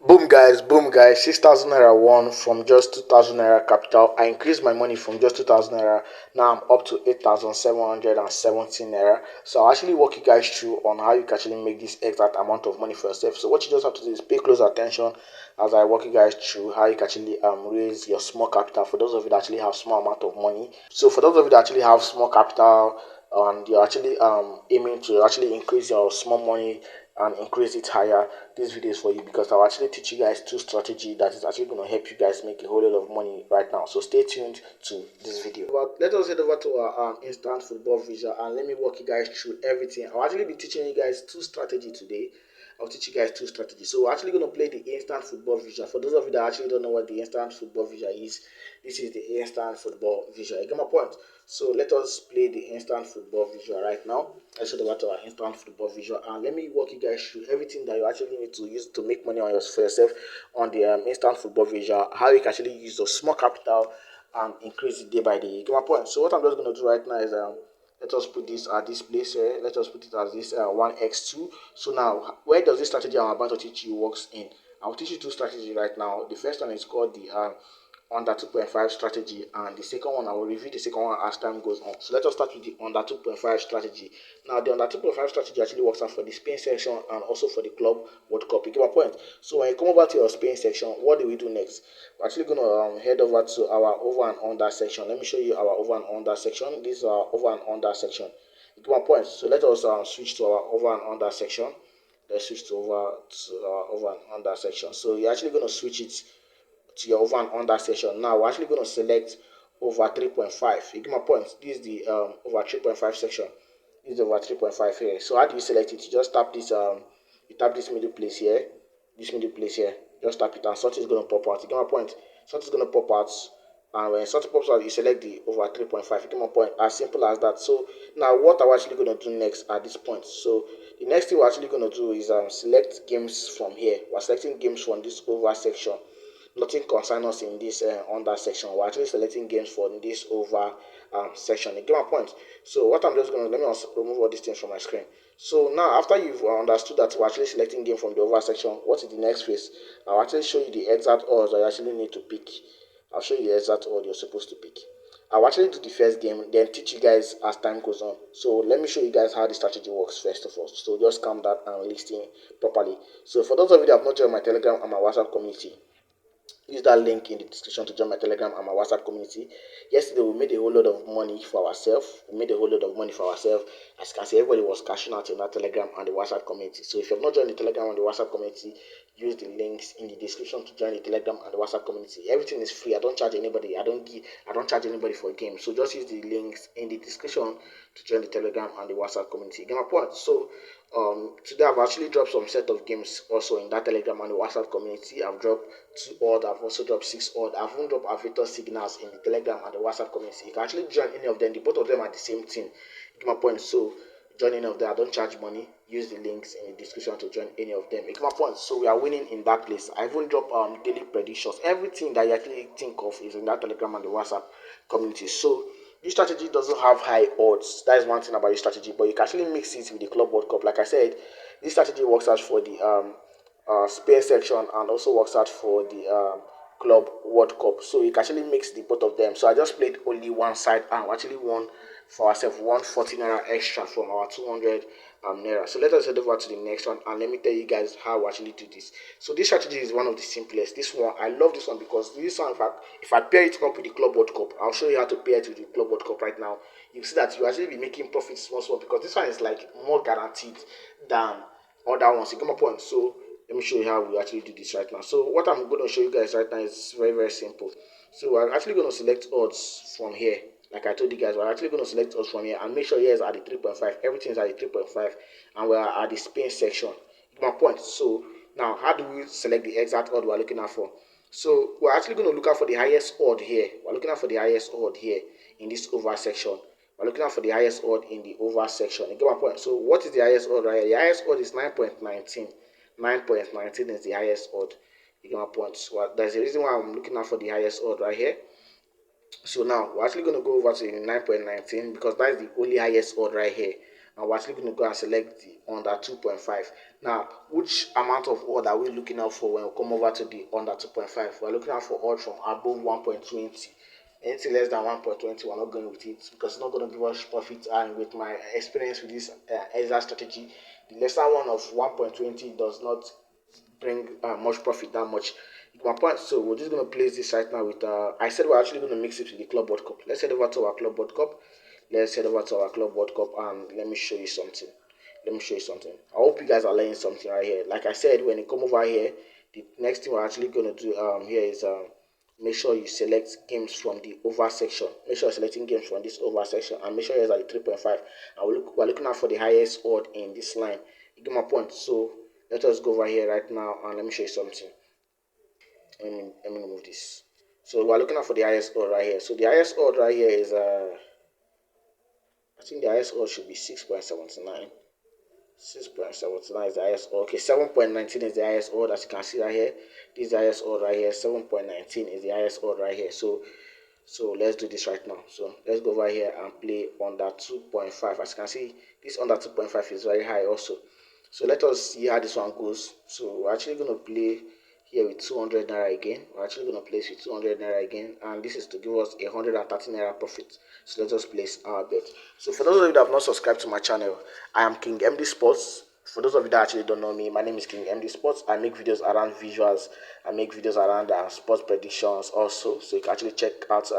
Boom guys, 6,000 naira won from just 2,000 naira capital. I increased my money from just 2,000 naira. Now I'm up to 8,717 naira. So I'll actually walk you guys through on how you can actually make this exact amount of money for yourself. So what you just have to do is pay close attention as I walk you guys through how you can actually raise your small capital for those of you that actually have small amount of money. So for those of you that actually have small capital and you're actually aiming to actually increase your small money and increase it higher, this video is for you because I'll actually teach you guys two strategy that is actually going to help you guys make a whole lot of money right now. So stay tuned to this video. But let us head over to our instant football visual and let me walk you guys through everything. I'll actually be teaching you guys two strategy today. I'll teach you guys two strategies. So we're actually going to play the instant football visual. For those of you that actually don't know what the instant football visual is, this is the instant football visual. You get my point? So let us play the instant football visual right now. Let's head over to our instant football visual and let me walk you guys through everything that you actually need to use to make money on for yourself on the instant football visual. How you can actually use the small capital and increase it day by day. You get my point? So what I'm just going to do right now is let us put this at this place here. Let us put it as this 1x2. So now, where does this strategy I'm about to teach you works in? I'll teach you two strategies right now. The first one is called the under 2.5 strategy, and the second one I will review the second one as time goes on. So let us start with the under 2.5 strategy. Now the under 2.5 strategy actually works out for the Spain section and also for the Club World Cup. You get my point? So when you come over to your Spain section, what do we do next? We're actually going to head over to our over and under section. Let me show you our over and under section. This is our over and under section. You get my point? So let us switch to our over and under section. Let's switch to our over and under section. So you're actually going to switch it to your over and under section. Now we're actually going to select over 3.5. You get my point? This is the over 3.5 section. This is over 3.5 here. So how do you select it? You just tap this you tap this middle place here. This middle place here. Just tap it and something is going to pop out. You get my point? Something is going to pop out. And when something pops out, you select the over 3.5. You get my point? As simple as that. So now what are we actually going to do next at this point? So the next thing we're actually going to do is select games from here. We're selecting games from this over section. Nothing concerns us in this under section. We're actually selecting games for this over section. You get my point? So what I'm just going to, let me also remove all these things from my screen. So now after you've understood that we're actually selecting game from the over section, what is the next phase? I'll actually show you the exact odds that you actually need to pick. I'll show you the exact order you're supposed to pick. I'll actually do the first game, then teach you guys as time goes on. So let me show you guys how the strategy works first of all. So just calm down and listen properly. So for those of you that have not joined my Telegram and my WhatsApp community, use that link in the description to join my Telegram and my WhatsApp community. Yesterday we made a whole lot of money for ourselves. As you can see, everybody was cashing out in that Telegram and the WhatsApp community. So if you have not joined the Telegram and the WhatsApp community, use the links in the description to join the Telegram and the WhatsApp community. Everything is free. I don't charge anybody. I don't charge anybody for a game. So just use the links in the description to join the Telegram and the WhatsApp community. Get my point? So today I've actually dropped some set of games also in that Telegram and the WhatsApp community. I've dropped 2 odd, I've also dropped 6 odd. I've even dropped aviator signals in the Telegram and the WhatsApp community. You can actually join any of them. The both of them are the same thing. Get my point? So join any of them. I don't charge money. Use the links in the description to join any of them. Get my point? So we are winning in that place. I even drop daily predictions. Everything that you actually think of is in that Telegram and the WhatsApp community. So this strategy doesn't have high odds. That is one thing about this strategy, but you can actually mix it with the Club World Cup. Like I said, this strategy works out for the Spain section and also works out for the Club World Cup. So you can actually mix the both of them. So I just played only one side and we actually won for ourselves 140 naira extra from our 200 naira. So let us head over to the next one and let me tell you guys how we actually do this. So this strategy is one of the simplest. This one, I love this one because this one, if I pair it up with the Club World Cup, I'll show you how to pair it with the Club World Cup right now. You see that you actually be making profits small because this one is like more guaranteed than other ones. You get my point? So let me show you how we actually do this right now. So what I'm going to show you guys right now is very simple. So we're actually going to select odds from here. Like I told you guys, we're actually going to select odds from here and make sure here is at the 3.5. Everything is at the 3.5 and we're at the Spain section. My point. So now how do we select the exact odd we're looking at for? So we're actually going to look out for the highest odd here. We're looking out for the highest odd here in this over section. We're looking out for the highest odd in the over section. You get my point? So what is the highest odd right here? The highest odd is 9.19. 9.19 is the highest odd. You get my point? So there's a reason why I'm looking out for the highest odd right here. So now we're actually going to go over to 9.19 because that is the only highest odd right here. and we're actually going to go and select the under 2.5. Now, which amount of odd are we looking out for when we come over to the under 2.5? We're looking out for odd from above 1.20. Anything less than 1.20, we're not going with it because it's not going to give us profit. And with my experience with this exact strategy, the lesser one of 1.20 does not bring much profit that much. My point. So we're just going to place this right now with. I said we're actually going to mix it with the Club World Cup. Let's head over to our Club World Cup. Let's head over to our Club World Cup and let me show you something. Let me show you something. I hope you guys are learning something right here. Like I said, when you come over here, the next thing we're actually going to do here is make sure you select games from the over section. Make sure you're selecting games from this over section and make sure you're at 3.5. And we're looking out for the highest odd in this line. You get my point. So let us go over here right now and let me show you something. Let me remove this. So we're looking out for the highest odd right here. So the highest odd right here is I think the highest odd should be 6.79. 6.79 is the highest odd. Okay, 7.19 is the highest odd, as you can see right here. This is the highest odd right here. 7.19 is the highest odd right here. So let's do this right now. So let's go over here and play under 2.5. As you can see, this under 2.5 is very high also. So let us see how this one goes. So we're actually going to play here with 200 naira again. We're actually going to place with 200 naira again, and this is to give us 130 naira profit. So let us place our bet. So for those of you that have not subscribed to my channel, I am King MD Sports. For those of you that actually don't know me, my name is King MD Sports. I make videos around visuals. I make videos around sports predictions also. So you can actually check out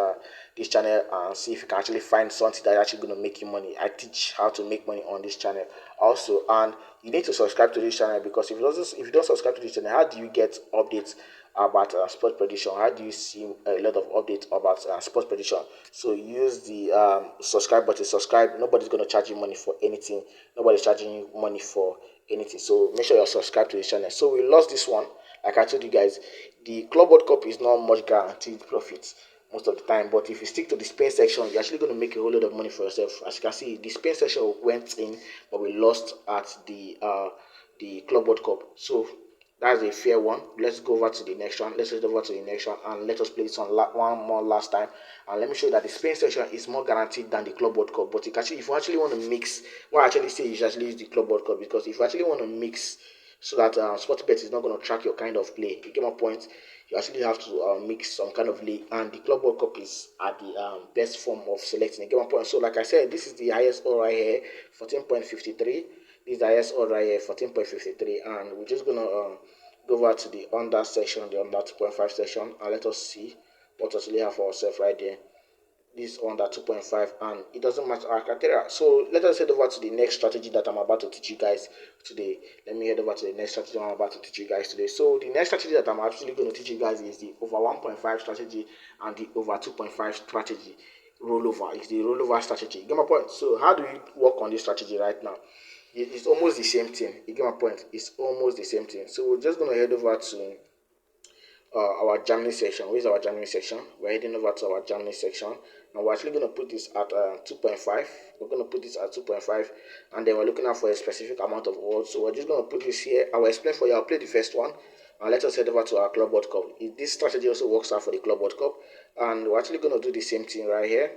this channel and see if you can actually find something that's actually going to make you money. I teach how to make money on this channel also, and you need to subscribe to this channel because if you don't subscribe to this channel, how do you get updates about sports prediction? How do you see a lot of updates about sports prediction? So use the subscribe button. Subscribe. Nobody's going to charge you money for anything. Nobody's charging you money for anything. So make sure you're subscribed to this channel. So we lost this one. Like I told you guys, the Club World Cup is not much guaranteed profits most of the time, but if you stick to the Spain section, you're actually going to make a whole lot of money for yourself. As you can see, the Spain section went in, but we lost at the Club World Cup. So that's a fair one. Let's go over to the next one. Let's head over to the next one and let us play this one more last time. And let me show you that the Spain section is more guaranteed than the Club World Cup. But if you actually want to mix, what I actually say you should actually use the Club World Cup, because if you actually want to mix so that Sportybet is not going to track your kind of play, you get my point. You actually have to mix some kind of league, and the Club World Cup is at the best form of selecting. You get my point. So like I said, this is the highest odd right here, 14.53. This is the highest odd right here, 14.53, and we're just gonna go over to the under section, the under 2.5 section, and let us see what actually have for ourselves right there. This under 2.5, and it doesn't match our criteria. So let us head over to the next strategy that I'm about to teach you guys today. Let me head over to the next strategy I'm about to teach you guys today. So the next strategy that I'm actually going to teach you guys is the over 1.5 strategy and the over 2.5 strategy. Rollover is the rollover strategy. You get my point? So how do you work on this strategy right now? It's almost the same thing. You get my point? It's almost the same thing. So we're just going to head over to our Germany section. Where's our Germany section? We're heading over to our Germany section. Now we're actually going to put this at 2.5. We're going to put this at 2.5, and then we're looking out for a specific amount of odds. So we're just going to put this here. I will explain for you. I'll play the first one, and let us head over to our Club World Cup. This strategy also works out for the Club World Cup, and we're actually going to do the same thing right here.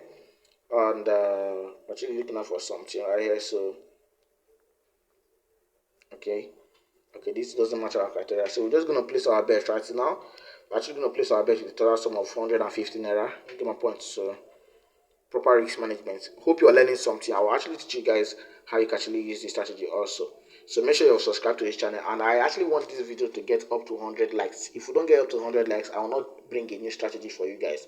And we're actually looking out for something right here. So okay, this doesn't match our criteria. So we're just going to place our bet right now. We're actually going to place our bet with a total sum of 150 naira. You get my point. So proper risk management. Hope you are learning something. I will actually teach you guys how you can actually use this strategy also. So make sure you're subscribed to this channel, and I actually want this video to get up to 100 likes. If we don't get up to 100 likes, I will not bring a new strategy for you guys.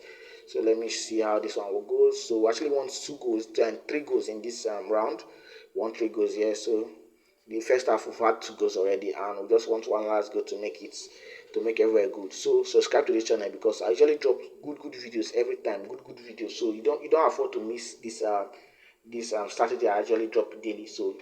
So let me see how this one will go. So we actually want 2 goals and 3 goals in this round. 3 goals here. So the first half we've had 2 goals already, and we just want one last goal to make everywhere good. So subscribe to this channel because I usually drop good videos every time, good videos. So you don't afford to miss this strategy I actually drop daily. So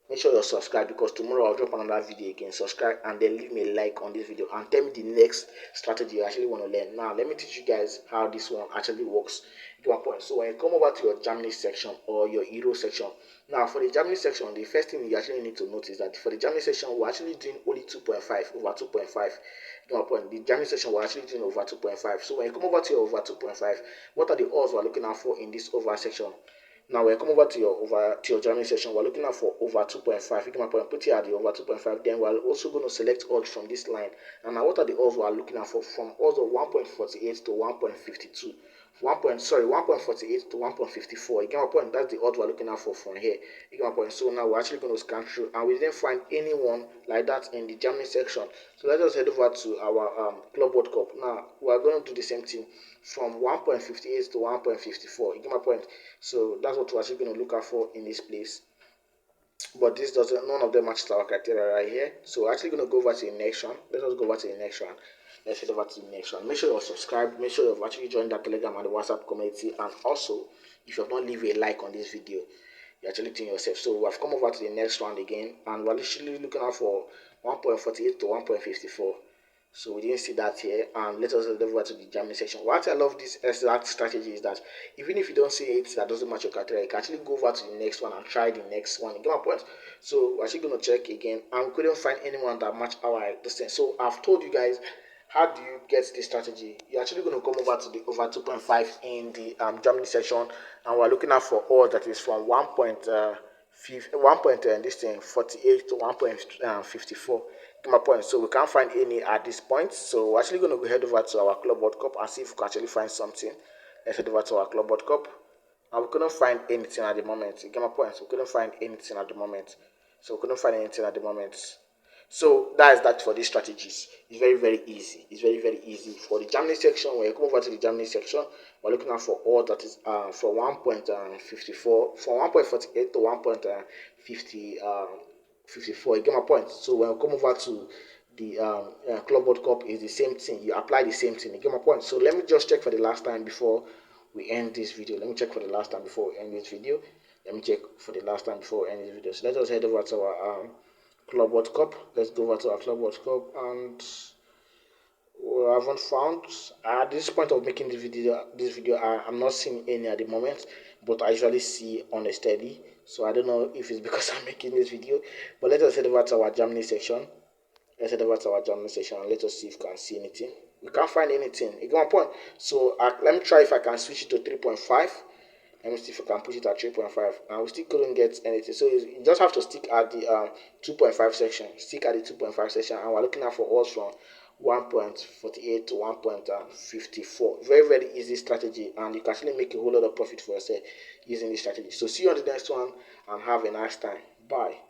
make sure you're subscribed because tomorrow I'll drop another video again. Subscribe and then leave me a like on this video and tell me the next strategy you actually want to learn. Now let me teach you guys how this one actually works. Get my point. So when you come over to your Germany section or your Euro section, now for the Germany section, the first thing you actually need to notice that for the Germany section, we're actually doing only 2.5 over 2.5. Get my point. The Germany section, we're actually doing over 2.5. So when you come over to your over 2.5, what are the odds we're looking out for in this over section? Now we come over to your Germany section. We're looking at for over 2.5. You get my point. Put it at the over 2.5. Then we're also going to select odds from this line. And now what are the odds we are looking at for? From odds of 1.48 to 1.52. 1.48 to 1.54. You get my point. That's the odds we're looking at for from here. You get my point. So now we're actually going to scan through, and we didn't find anyone like that in the Germany section. So let us head over to our Club World Cup. Now we are going to do the same thing from 1.58 to 1.54. You get my point. So that's what we're actually going to look out for in this place. But this doesn't, none of them matches our criteria right here. So we're actually going to go over to the next one. Let us go over to the next one. Let's head over to the next one. Make sure you're subscribed. Make sure you've actually joined that Telegram and the WhatsApp community. And also, if you have not leave a like on this video, you're actually doing yourself. So we have come over to the next round again, and we're literally looking out for 1.48 to 1.54. So we didn't see that here, and let us head over to the Germany section. What I love this exact strategy is that even if you don't see it that doesn't match your criteria, you can actually go over to the next one and try the next one. You get my point? So we're actually going to check again, and we couldn't find anyone that matched our distance. So I've told you guys, how do you get this strategy? You're actually going to come over to the over 2.5 in the Germany section, and we're looking at for all that is from 1.48 to 1.54. Get my point. So we can't find any at this point. So we're actually going to go head over to our Club World Cup and see if we can actually find something. Let's head over to our Club World Cup. And we couldn't find anything at the moment. You get my point? So we couldn't find anything at the moment. So that is that for these strategies. It's very, very easy. It's very, very easy. For the Germany section, when you come over to the Germany section, we're looking at for all that is from 1.54, from 1.48 to 1.54. You get my point? So when you come over to the Club World Cup, is the same thing. You apply the same thing. You get my point? So let me just check for the last time before we end this video. Let me check for the last time before we end this video. So let us head over to our Club World Cup. Let's go over to our Club World Cup, and we haven't found at this point of making this video. I'm not seeing any at the moment, but I usually see on a steady. So I don't know if it's because I'm making this video. But let us head over to our Germany section. Let's head over to our Germany section and let us see if we can see anything. We can't find anything. You get my point? So let me try if I can switch it to 3.5. Let me see if I can put it at 3.5, and we still couldn't get anything. So you just have to stick at the 2.5 section. Stick at the 2.5 section, and we're looking at for odds from 1.48 to 1.54. Very, very easy strategy, and you can actually make a whole lot of profit for yourself using this strategy. So see you on the next one, and have a nice time. Bye.